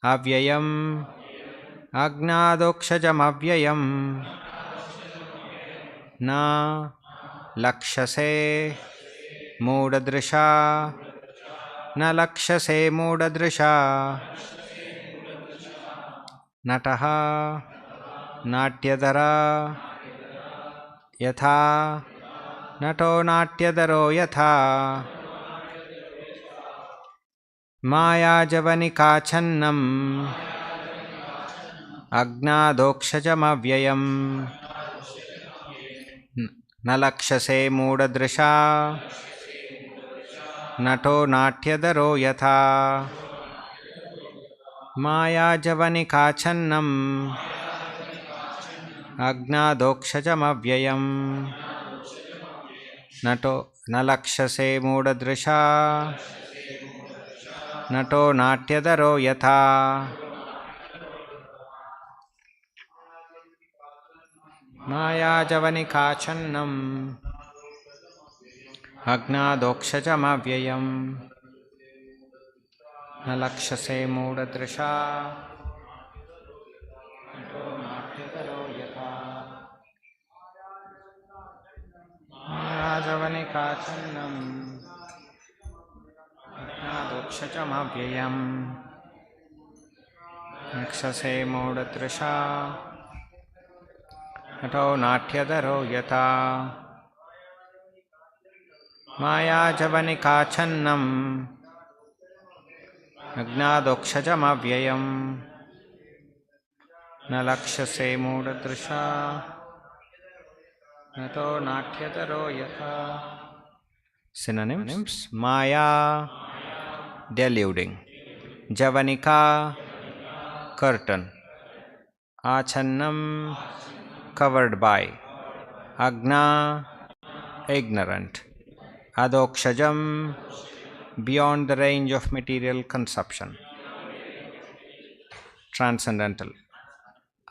avyayam agnadokshajam avyayam na lakshase mudadrisha na lakshase mudadrisha nataha natyadara yatha nato natyadaro yatha maya javanika channam agnadokshajam avyayam na lakshase mudadrisha nato natyadaro yatha maya javanika channam agnadokshajam avyayam nato nalakshase mudadrisha nato natyadaro yatha maya javanika channam agnadokshajam avyayam nalakshase mudadrisha nato natyadaro yatha maya javanika channam agnadokshajam avyayam nalakshase mudadrisha nato natyadaro yatha maya javanika channam agnadokshajam avyayam nalakshase mudadrisha nato natyadaro yatha. Synonyms: Maya, deluding; Javanika, curtain; Achannam, covered by; Agna, ignorant; Adokshajam, beyond the range of material consumption, transcendental;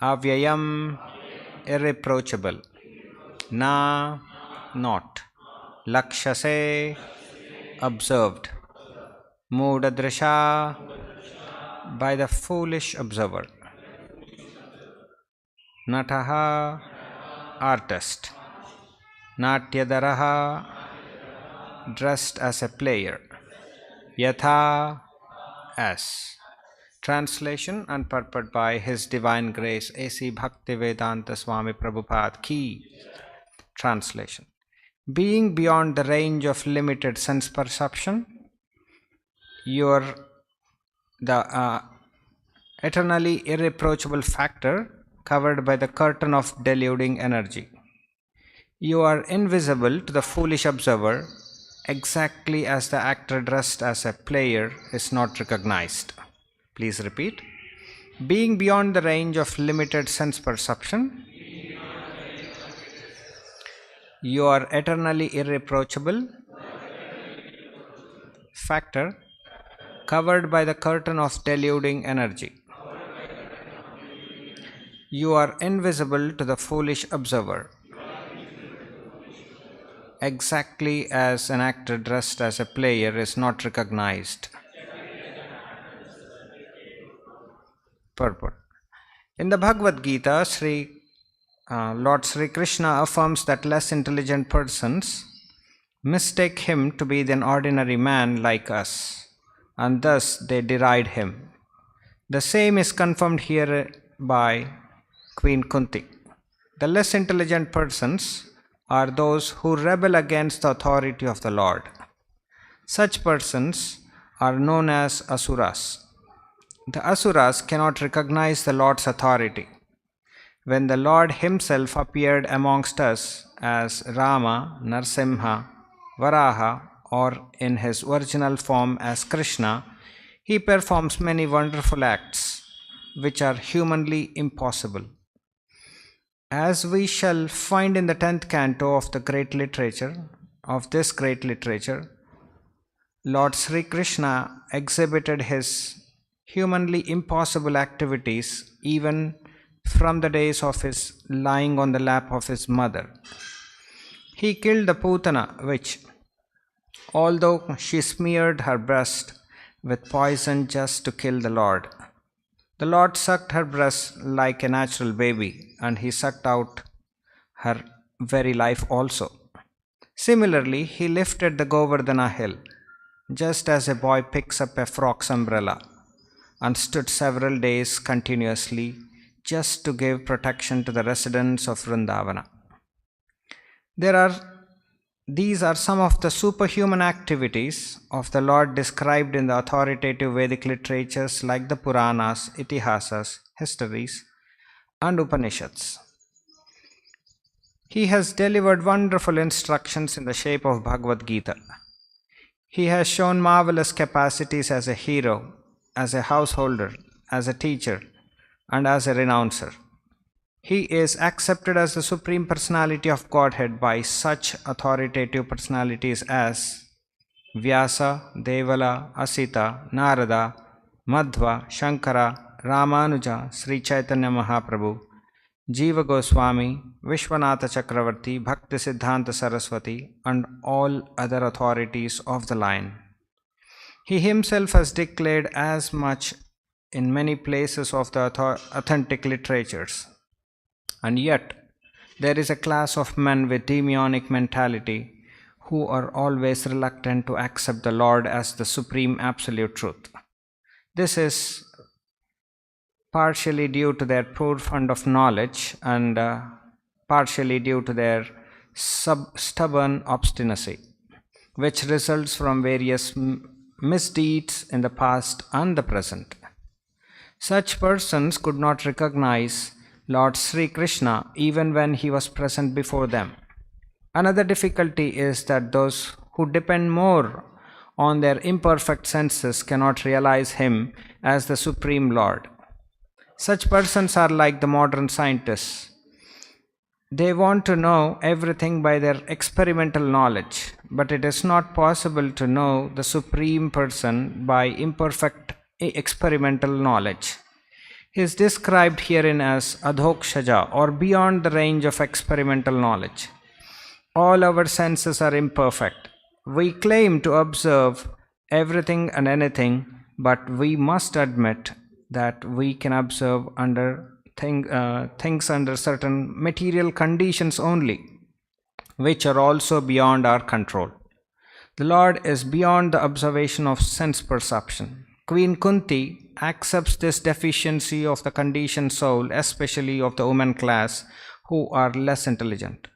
Avyayam, irreproachable; Na, not; Lakshase, observed; Mudadrisha, by the foolish observer; Nataha, artist; Natyadaraha, dressed as a player; Yatha, as. Translation and purport by His Divine Grace A.C. Bhaktivedanta Swamy Prabhupada Ki. Translation: Being beyond the range of limited sense perception, you are the eternally irreproachable factor covered by the curtain of deluding energy. You are invisible to the foolish observer, exactly as the actor dressed as a player is not recognized. Please repeat. Being beyond the range of limited sense perception, you are eternally irreproachable factor covered by the curtain of deluding energy. You are invisible to the foolish observer, exactly as an actor dressed as a player is not recognized. Purport. In the Bhagavad Gita, Lord Sri Krishna affirms that less intelligent persons mistake him to be an ordinary man like us, and thus they deride him. The same is confirmed here by Queen Kunti. The less intelligent persons are those who rebel against the authority of the Lord. Such persons are known as asuras. The asuras cannot recognize the Lord's authority. When the Lord himself appeared amongst us as Rama, Narasimha, Varaha, or in his original form as Krishna, he performs many wonderful acts which are humanly impossible. As we shall find in the 10th canto of this great literature, Lord Sri Krishna exhibited his humanly impossible activities even from the days of his lying on the lap of his mother. He killed the Putana witch, although she smeared her breast with poison just to kill the Lord. The Lord sucked her breast like a natural baby, and he sucked out her very life also. Similarly, he lifted the Govardhana hill, just as a boy picks up a frog's umbrella, and stood several days continuously just to give protection to the residents of Vrindavana. These are some of the superhuman activities of the Lord described in the authoritative Vedic literatures like the Puranas, Itihasas, histories, and Upanishads. He has delivered wonderful instructions in the shape of Bhagavad Gita. He has shown marvelous capacities as a hero, as a householder, as a teacher, and as a renouncer. He is accepted as the Supreme Personality of Godhead by such authoritative personalities as Vyasa, Devala, Asita, Narada, Madhva, Shankara, Ramanuja, Sri Chaitanya Mahaprabhu, Jiva Goswami, Vishwanatha Chakravarti, Bhakti Siddhanta Saraswati, and all other authorities of the line. He himself has declared as much in many places of the authentic literatures. And yet, there is a class of men with demonic mentality who are always reluctant to accept the Lord as the supreme absolute truth. This is partially due to their poor fund of knowledge and partially due to their stubborn obstinacy, which results from various misdeeds in the past and the present. Such persons could not recognize Lord Sri Krishna even when he was present before them. Another difficulty is that those who depend more on their imperfect senses cannot realize him as the Supreme Lord. Such persons are like the modern scientists. They want to know everything by their experimental knowledge, but it is not possible to know the Supreme Person by imperfect experimental knowledge. He is described herein as adhokshaja, or beyond the range of experimental knowledge. All our senses are imperfect. We claim to observe everything and anything, but we must admit that we can observe things under certain material conditions only, which are also beyond our control. The Lord is beyond the observation of sense perception. Queen Kunti accepts this deficiency of the conditioned soul, especially of the woman class who are less intelligent.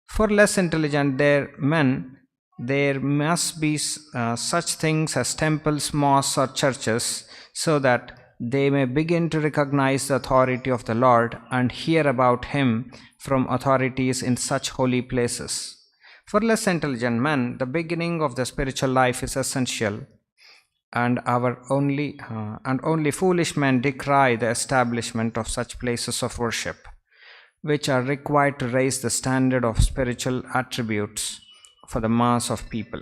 For less intelligent men, there must be such things as temples, mosques, or churches, so that they may begin to recognize the authority of the Lord and hear about him from authorities in such holy places. For less intelligent men, the beginning of the spiritual life is essential, and only foolish men decry the establishment of such places of worship, which are required to raise the standard of spiritual attributes for the mass of people.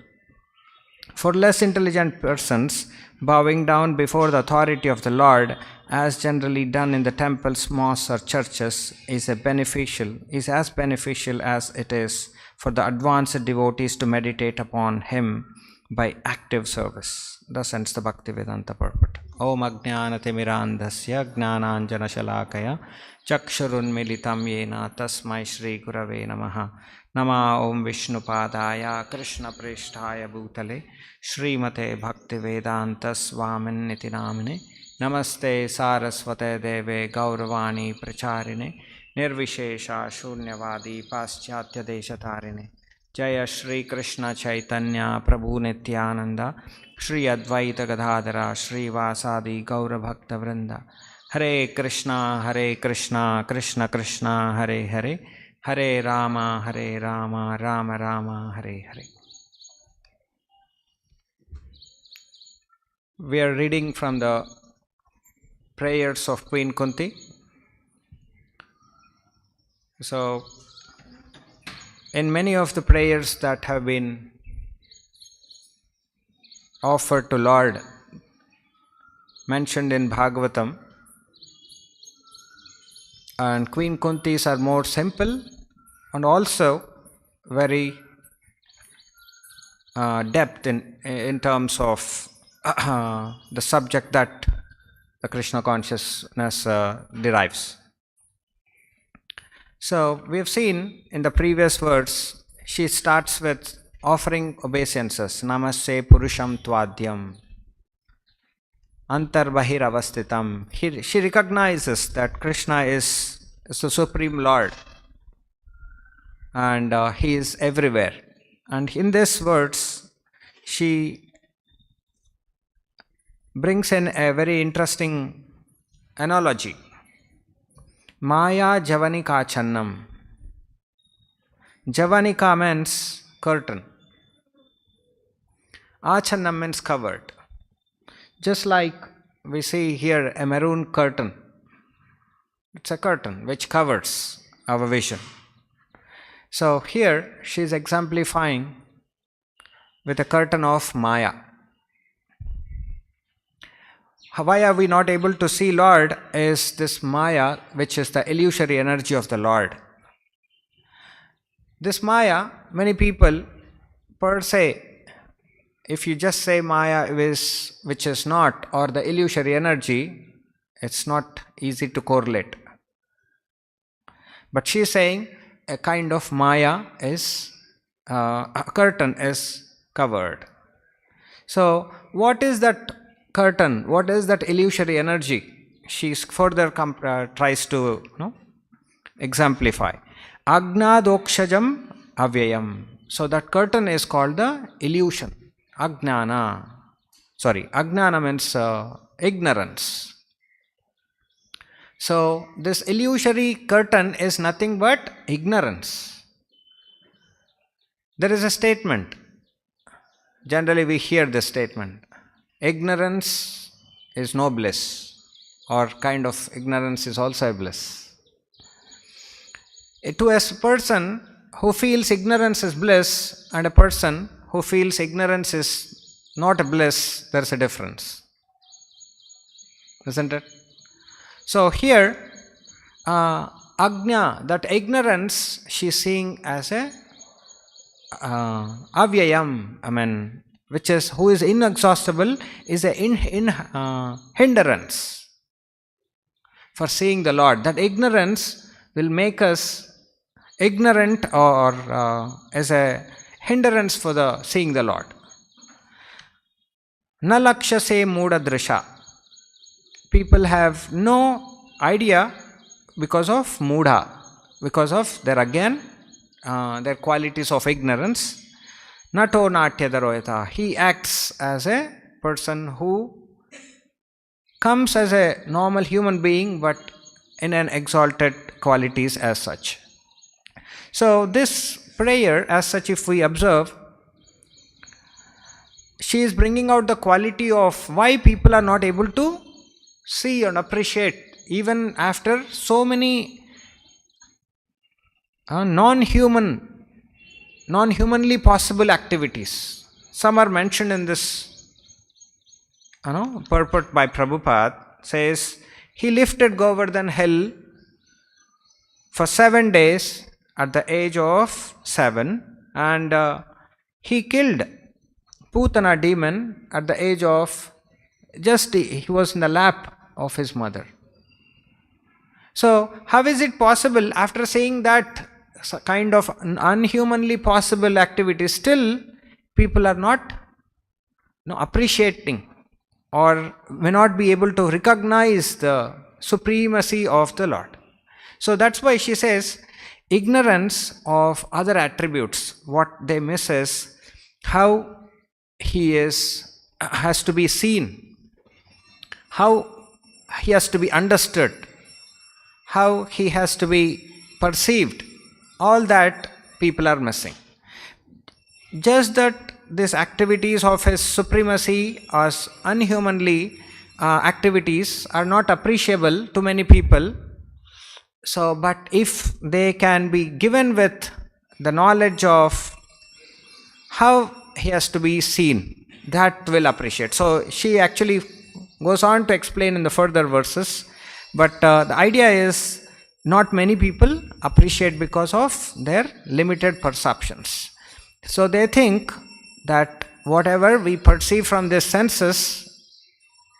For less intelligent persons, bowing down before the authority of the Lord, as generally done in the temples, mosques, or churches, is as beneficial as it is for the advanced devotees to meditate upon him by active service. Thus ends the Bhaktivedanta purport. Om Ajnanatimirandhasya Jnananjana Shalakaya Chakshurunmilitam Yena Tasmai Shri Gurave Namaha. Nama Om Vishnupadaya Krishna Presthaya Bhutale Srimate Bhaktivedanta Swaminiti Namine Namaste Saraswate Deve Gauravani Pracharine Nirvishesha Shunyavadi Paschatya Deshatarine Jaya Shri Krishna Chaitanya Prabhu Nityananda Shri Advaita Gadadhara Shri Vasadi Gaura Bhakta Vrinda Hare Krishna Krishna Krishna Hare Hare Hare Rama Rama Rama Hare Hare. We are reading from the prayers of Queen Kunti. So, in many of the prayers that have been offered to Lord, mentioned in Bhagavatam, and Queen Kunti's are more simple and also very depth in terms of the subject that the Krishna consciousness derives. So we have seen in the previous verse, she starts with offering obeisances. Namaste Purusham Tvadyam Antarbahir Avastitam. She recognizes that Krishna is the Supreme Lord and He is everywhere. And in this verse, she brings in a very interesting analogy. Maya Javanika Channam. Javanika means curtain. Achannam means covered. Just like we see here a maroon curtain. It's a curtain which covers our vision. So here she is exemplifying with a curtain of Maya. Why are we not able to see Lord is this Maya, which is the illusory energy of the Lord. This Maya, many people per se, if you just say Maya is which is not, or the illusory energy, it's not easy to correlate. But she is saying a kind of Maya is, a curtain is covered. So what is that curtain? What is that illusory energy? She further tries to exemplify. Agnadokshajam avyayam. So that curtain is called the illusion. Agnana. Agnana means ignorance. So this illusory curtain is nothing but ignorance. There is a statement. Generally we hear this statement. Ignorance is no bliss, or kind of ignorance is also a bliss. To a person who feels ignorance is bliss and a person who feels ignorance is not a bliss, there is a difference. Isn't it? So here, Agnya, that ignorance, she is seeing as a avyayam, which is who is inexhaustible, is a hindrance for seeing the Lord. That ignorance will make us ignorant or as a hindrance for the seeing the Lord. Na lakshase muda drisha. People have no idea because of mudha, because of their qualities of ignorance. Nato natyadaroyata. He acts as a person who comes as a normal human being but in an exalted qualities as such. So this prayer as such, if we observe, she is bringing out the quality of why people are not able to see and appreciate even after so many non-humanly possible activities. Some are mentioned in this purport by Prabhupada. Says he lifted Govardhan hill for 7 days at the age of 7, and he killed Putana demon at the age of he was in the lap of his mother. So how is it possible after saying that kind of unhumanly possible activities, still people are not appreciating or may not be able to recognize the supremacy of the Lord. So that's why she says ignorance of other attributes, what they miss is how he has to be seen, how he has to be understood, how he has to be perceived. All that people are missing. Just that these activities of his supremacy as unhumanly activities are not appreciable to many people. So, but if they can be given with the knowledge of how he has to be seen, that will appreciate. So she actually goes on to explain in the further verses, but the idea is not many people appreciate because of their limited perceptions. So they think that whatever we perceive from their senses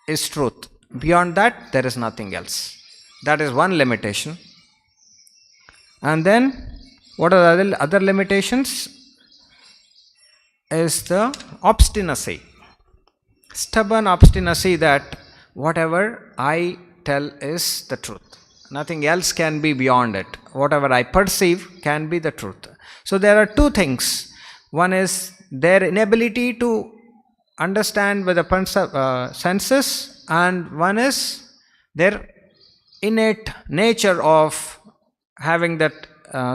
is truth, Beyond that, there is nothing else. That is one limitation. And then, what are the other limitations? Is the obstinacy. Stubborn obstinacy that whatever I tell is the truth. Nothing else can be beyond it. Whatever I perceive can be the truth. So there are two things. One is their inability to understand with the senses, and one is their innate nature of having that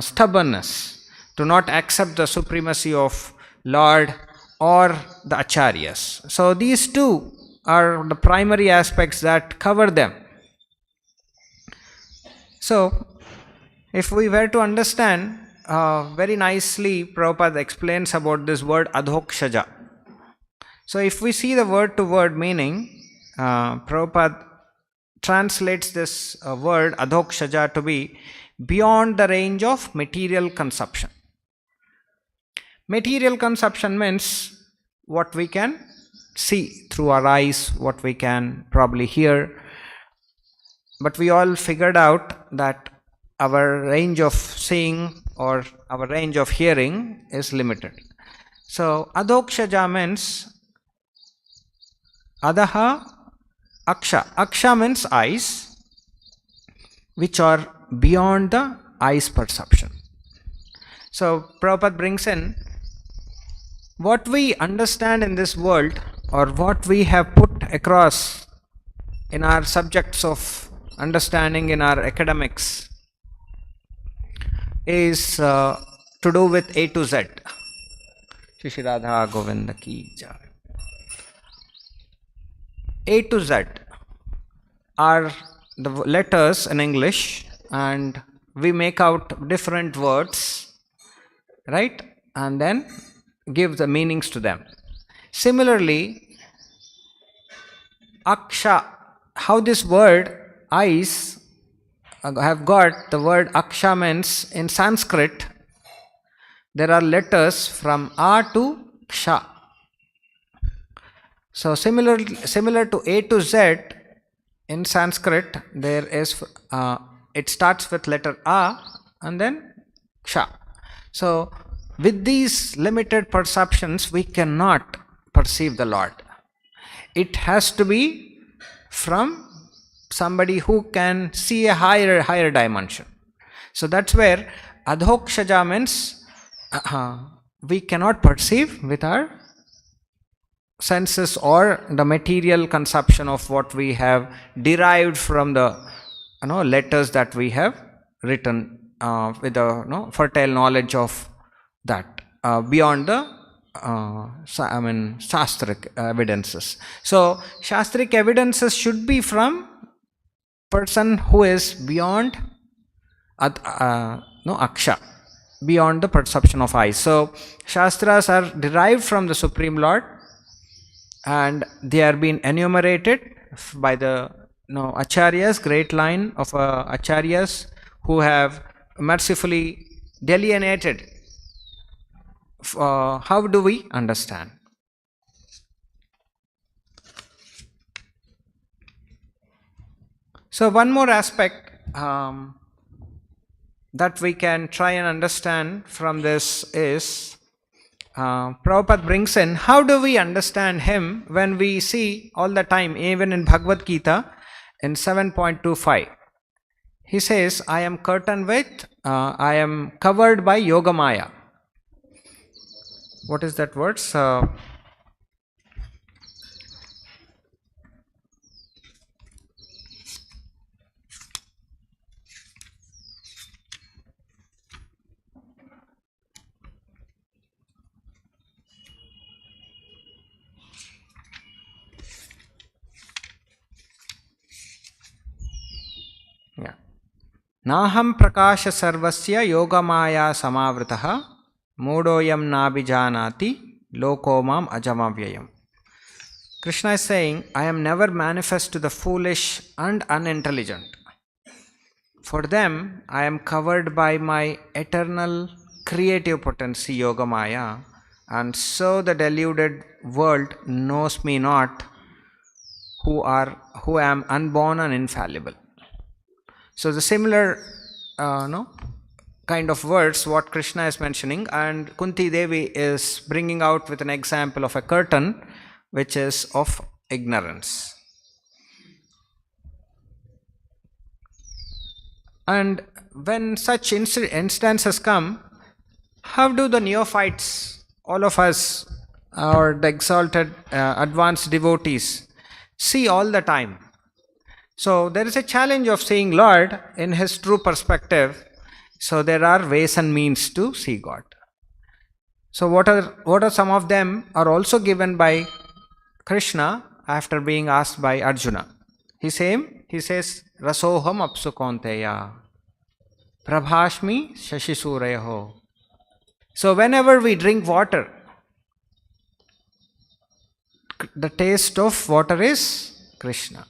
stubbornness to not accept the supremacy of Lord or the acharyas. So these two are the primary aspects that cover them. So if we were to understand, very nicely Prabhupada explains about this word adhokshaja. So if we see the word to word meaning, Prabhupada translates this word adhokshaja to be beyond the range of material consumption. Material consumption means what we can see through our eyes, what we can probably hear. But we all figured out that our range of seeing or our range of hearing is limited. So adhokshaja means adaha aksha. Aksha means eyes, which are beyond the eyes perception. So Prabhupada brings in what we understand in this world, or what we have put across in our subjects of understanding in our academics, is to do with A to Z. Shri Radha Govinda ki jai. A to Z are the letters in English, and we make out different words, right? And then give the meanings to them. Similarly, aksha, how this word eyes have got the word aksha means in Sanskrit there are letters from a to ksha. So similar to A to Z in Sanskrit, there is it starts with letter a and then ksha. So with these limited perceptions, we cannot perceive the Lord. It has to be from somebody who can see a higher dimension. So that's where adhokshaja means we cannot perceive with our senses or the material consumption of what we have derived from the letters that we have written with the fertile knowledge of that beyond the shastric evidences. So shastric evidences should be from person who is beyond aksha, beyond the perception of eyes. So shastras are derived from the Supreme Lord, and they are being enumerated by the acharyas, great line of acharyas who have mercifully delineated how do we understand. So one more aspect that we can try and understand from this is Prabhupada brings in how do we understand him when we see all the time, even in Bhagavad Gita in 7.25. He says, I am curtained with, I am covered by Yogamaya. What is that word? Naham prakasha sarvasya yogamaya samavritah mudoyam nabhijanati lokomam ajamavyayam. Krishna is saying, I am never manifest to the foolish and unintelligent. For them, I am covered by my eternal creative potency, Yogamaya, and so the deluded world knows me not, who am unborn and infallible. So the similar kind of words what Krishna is mentioning, and Kunti Devi is bringing out with an example of a curtain which is of ignorance. And when such instances come, how do the neophytes, all of us, or the exalted advanced devotees, see all the time? So there is a challenge of seeing Lord in his true perspective. So there are ways and means to see God. So what are some of them are also given by Krishna after being asked by Arjuna. He says, Rasoham apsu kaunteya, prabhashmi shashisureho. So whenever we drink water, the taste of water is Krishna.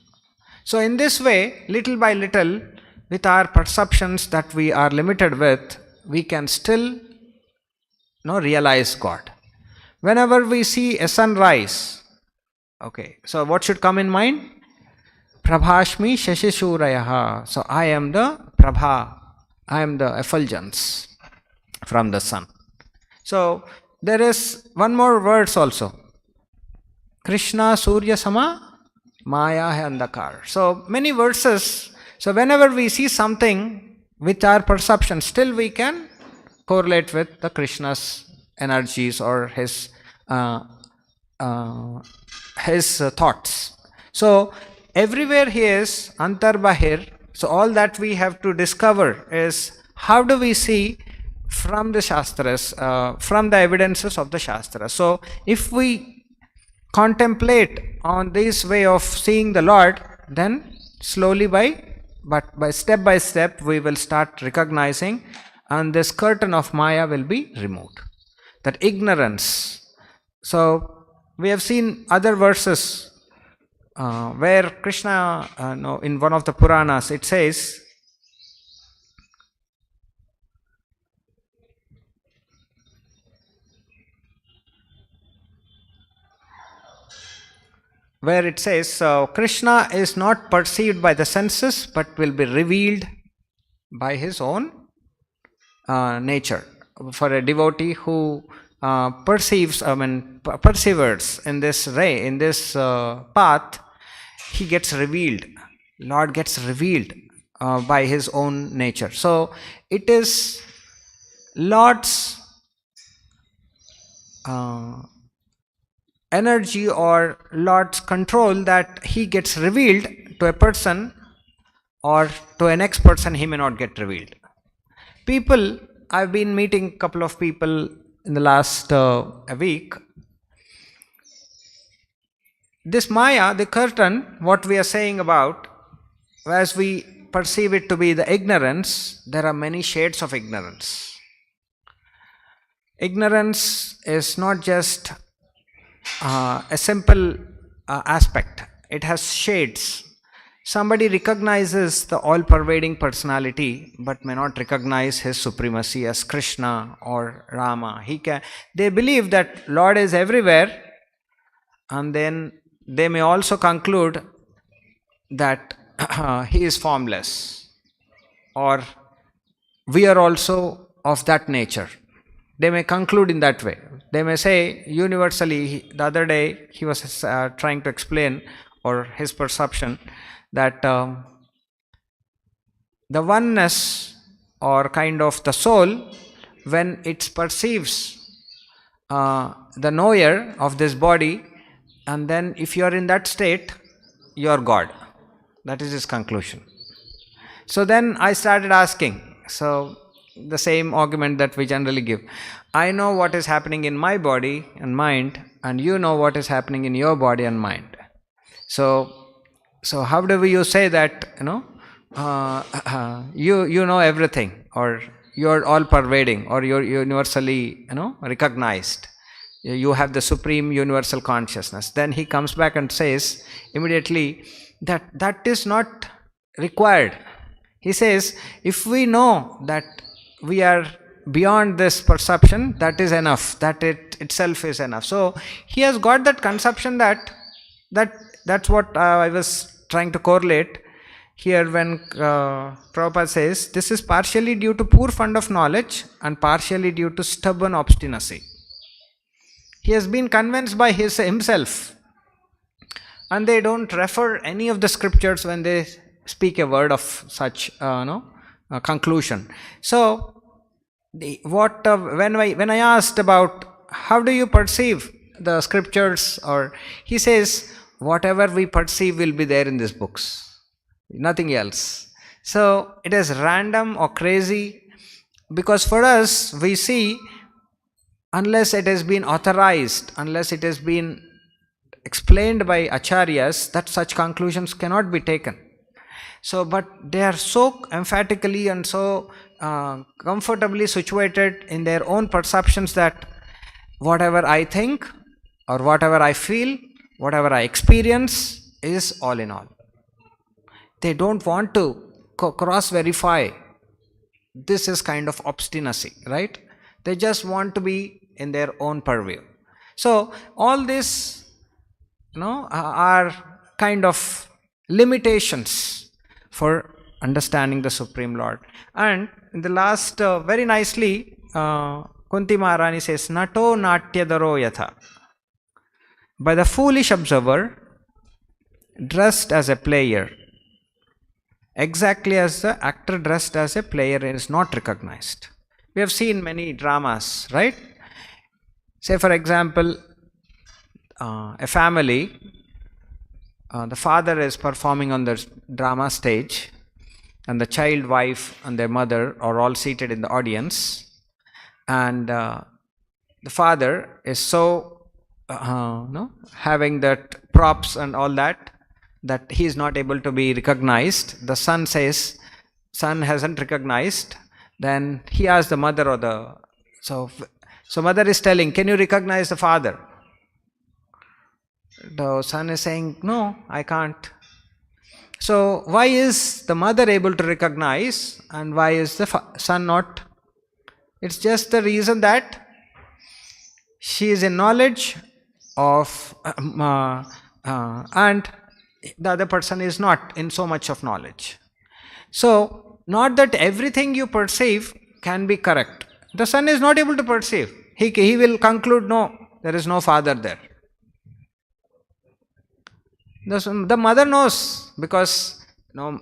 So in this way, little by little, with our perceptions that we are limited with, we can still realize God. Whenever we see a sunrise, okay, so what should come in mind? Prabhashmi shashishurayaha. So I am the Prabha, I am the effulgence from the sun. So there is one more verse also. Krishna Surya Sama Maya hai andhakar. So many verses. So whenever we see something with our perception, still we can correlate with the Krishna's energies or his thoughts. So everywhere he is antar bahir. So all that we have to discover is how do we see from the Shastras, from the evidences of the Shastras. So if we contemplate on this way of seeing the Lord, then slowly by step by step we will start recognizing, and this curtain of Maya will be removed. That ignorance. So we have seen other verses where Krishna, in one of the Puranas, it says, Krishna is not perceived by the senses but will be revealed by his own nature. For a devotee who perseveres in this path, he gets revealed. Lord gets revealed by his own nature. So it is Lord's energy or Lord's control that he gets revealed to a person, or to a next person he may not get revealed. People, I've been meeting a couple of people in the last a week. This Maya, the curtain, what we are saying about, as we perceive it to be the ignorance, there are many shades of ignorance. Ignorance is not just a simple aspect. It has shades. Somebody recognizes the all-pervading personality but may not recognize his supremacy as Krishna or Rama. They believe that Lord is everywhere, and then they may also conclude that he is formless, or we are also of that nature. They may conclude in that way. They may say universally, the other day he was trying to explain, or his perception, that the oneness, or kind of the soul, when it perceives the knower of this body, and then if you are in that state, you are God. That is his conclusion. So then I started asking, so the same argument that we generally give. I know what is happening in my body and mind, and you know what is happening in your body and mind. So how do you say that you know everything, or you're all pervading, or you're universally recognized? You have the supreme universal consciousness. Then he comes back and says immediately that is not required. He says, if we know that we are beyond this perception, that is enough. That it itself is enough. So he has got that conception that That's what I was trying to correlate here when Prabhupada says this is partially due to poor fund of knowledge and partially due to stubborn obstinacy. He has been convinced by himself, and they don't refer any of the scriptures when they speak a word of such conclusion. So when I asked about how do you perceive the scriptures, or he says whatever we perceive will be there in these books, nothing else. So it is random or crazy, because for us we see, unless it has been authorized, unless it has been explained by acharyas, that such conclusions cannot be taken. So, but they are so emphatically and so comfortably situated in their own perceptions that whatever I think or whatever I feel, whatever I experience is all in all. They don't want to cross-verify. This is kind of obstinacy, right? They just want to be in their own purview. So all this are kind of limitations for understanding the Supreme Lord. And in the last, very nicely, Kunti Maharani says, Nato natyadaro yatha. By the foolish observer, dressed as a player, exactly as the actor dressed as a player is not recognized. We have seen many dramas, right? Say for example, a family, the father is performing on the drama stage, and the child, wife and their mother are all seated in the audience, and the father is so having that props and all that he is not able to be recognized. The son says, son hasn't recognized. Then he asks the mother, so mother is telling, can you recognize the father? The son is saying, no, I can't. So why is the mother able to recognize and why is the son not? It's just the reason that she is in knowledge of and the other person is not in so much of knowledge. So not that everything you perceive can be correct. The son is not able to perceive. He will conclude, no, there is no father there. The mother knows, because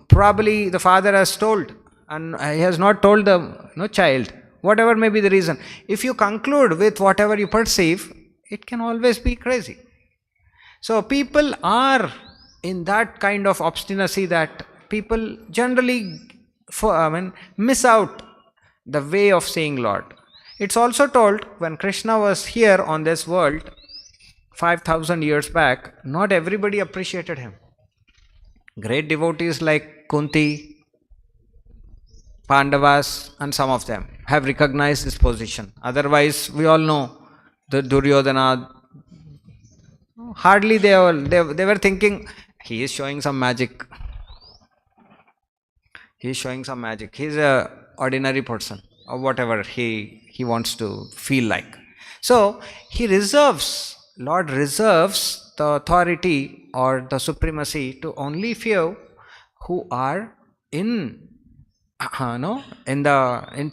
probably the father has told and he has not told the child, whatever may be the reason. If you conclude with whatever you perceive, it can always be crazy. So people are in that kind of obstinacy that people generally miss out the way of seeing Lord. It's also told when Krishna was here on this world 5,000 years back, not everybody appreciated him. Great devotees like Kunti, Pandavas and some of them have recognized this position. Otherwise, we all know the Duryodhana, hardly they were thinking, he is showing some magic. He is showing some magic. He is a ordinary person or whatever he wants to feel like. So Lord reserves the authority or the supremacy to only few who are in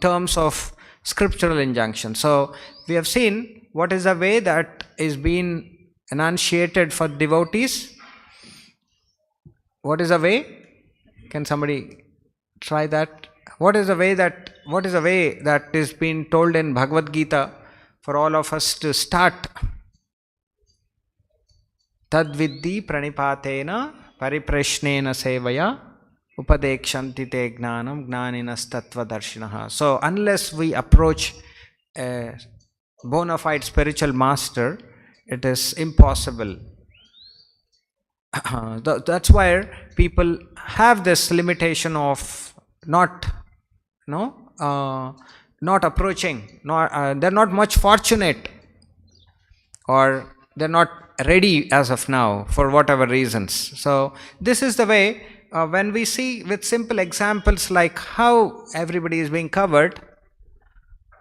terms of scriptural injunction. So we have seen what is the way that is being enunciated for devotees. What is the way? Can somebody try that? What is the way that is being told in Bhagavad Gita for all of us to start? Tad viddhi pranipatena pariprashnena sevaya upadekshanti te gnanam gnaninas tattva darshinaha. So unless we approach a bona fide spiritual master, it is impossible. That's why people have this limitation of not approaching. They're not much fortunate, or they're not ready as of now for whatever reasons. So this is the way when we see with simple examples like how everybody is being covered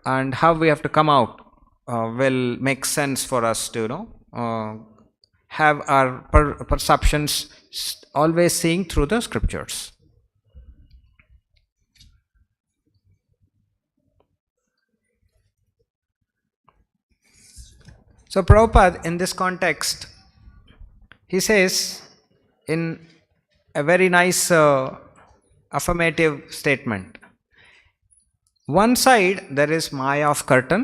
and how we have to come out will make sense for us to have our perceptions always seeing through the scriptures. So Prabhupada, in this context, he says in a very nice affirmative statement, one side there is Maya of curtain,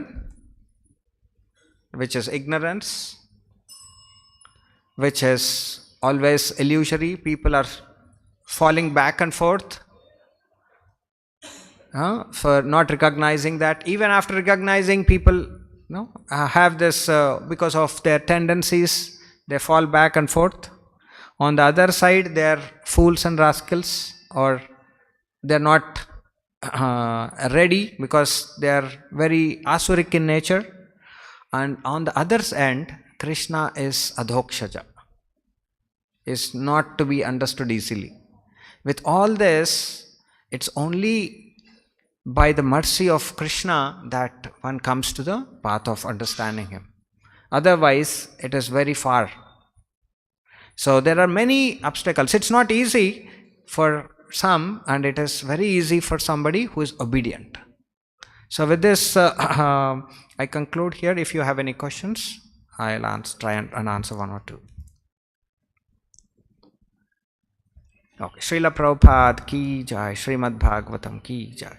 which is ignorance, which is always illusory. People are falling back and forth for not recognizing that. Even after recognizing, people have this, because of their tendencies, they fall back and forth. On the other side, they are fools and rascals, or they are not ready because they are very asuric in nature. And on the other end, Krishna is adhokshaja, is not to be understood easily. With all this, it's only by the mercy of Krishna that one comes to the path of understanding him. Otherwise, it is very far. So there are many obstacles. It's not easy for some, and it is very easy for somebody who is obedient. So with this, I conclude here. If you have any questions, I'll try and answer one or two. Okay. Srila Prabhupada ki jai, Srimad Bhagavatam ki jai.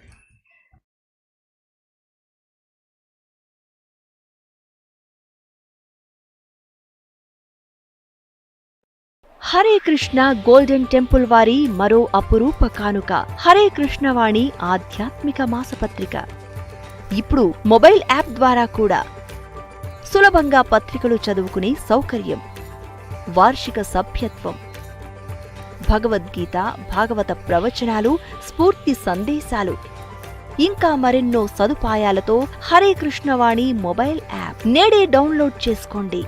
Hare Krishna golden temple వారి మరో అపురూప కానుక హరే కృష్ణ వాణి ఆధ్యాత్మిక మాసపత్రిక. ఇప్పుడు mobile app ద్వారా కూడా సులభంగా పత్రికలు చదువుకునే సౌకర్యం, వార్షిక సభ్యత్వం, భగవద్గీత, భాగవత ప్రవచనాలు, స్ఫూర్తి సందేశాలు, ఇంకా మరెన్నో సదుపాయాలతో హరే కృష్ణ వాణి మొబైల్ యాప్ నేడే డౌన్లోడ్ చేసుకోండి.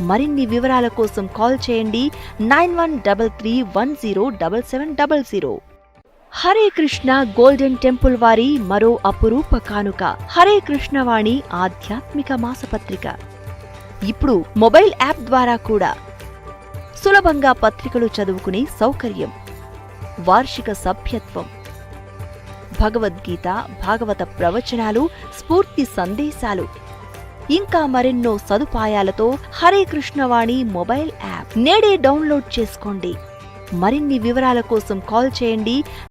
మరిన్ని వివరాల కోసం కాల్ చేయండి 9133107700. హరే కృష్ణ గోల్డెన్ టెంపుల్ వారి మరో అపురూప కానుక హరే కృష్ణ వాణి ఆధ్యాత్మిక మాసపత్రిక. ఇప్పుడు మొబైల్ యాప్ ద్వారా కూడా సులభంగా పత్రికలు చదువుకునే సౌకర్యం, వార్షిక సభ్యత్వం, భగవద్గీత, భాగవత ప్రవచనాలు, స్ఫూర్తి సందేశాలు, ఇంకా మరెన్నో సదుపాయాలతో హరే కృష్ణ వాణి మొబైల్ యాప్ నేడే డౌన్లోడ్ చేసుకోండి. మరిన్ని వివరాల కోసం కాల్ చేయండి